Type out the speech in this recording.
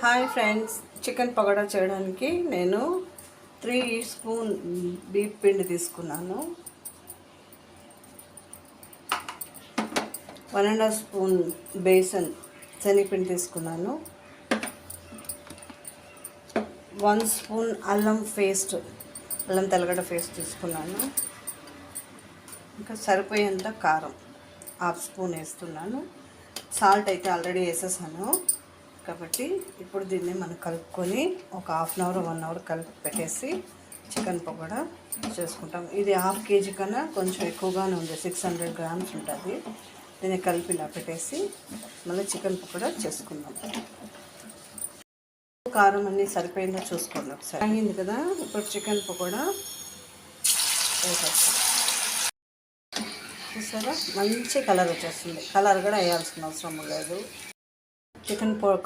Hi friends, chicken pakoda చేయడానికి నేను 3 spoon beep పిండి తీసుకున్నాను. 1.5 స్పూన్ బేసన్ శనగపిండి తీసుకున్నాను. 1 స్పూన్ అల్లం తెల్లగడ్డ పేస్ట్ తీసుకున్నాను. ఇంకా సరిపోయేంత కారం 1/2 స్పూన్ వేస్తున్నాను. సాల్ట్ అయితే ఆల్రెడీ వేసేసాను కాబట్టి ఇప్పుడు దీన్ని మనం కలుపుకొని ఒక 1/2 అవర్ 1 అవర్ కలిపి పెట్టేసి చికెన్ పకోడా చేసుకుంటాం. ఇది 1/2 కేజీ కన్నా కొంచెం ఎక్కువగానే ఉంది, 600 గ్రామ్స్ ఉంటుంది. దీన్ని కలిపి ఇలా పెట్టేసి మళ్ళీ చికెన్ పకోడా చేసుకుందాం. కారం అన్నీ సరిపోయిందో చూసుకోండి ఒకసారి. అయింది కదా, ఇప్పుడు చికెన్ పకోడా వేసేస్తాం. చూసారా, మంచి కలర్ వచ్చేస్తుంది. కలర్ కూడా వేయాల్సిన అవసరం లేదు. చికెన్ పకోడా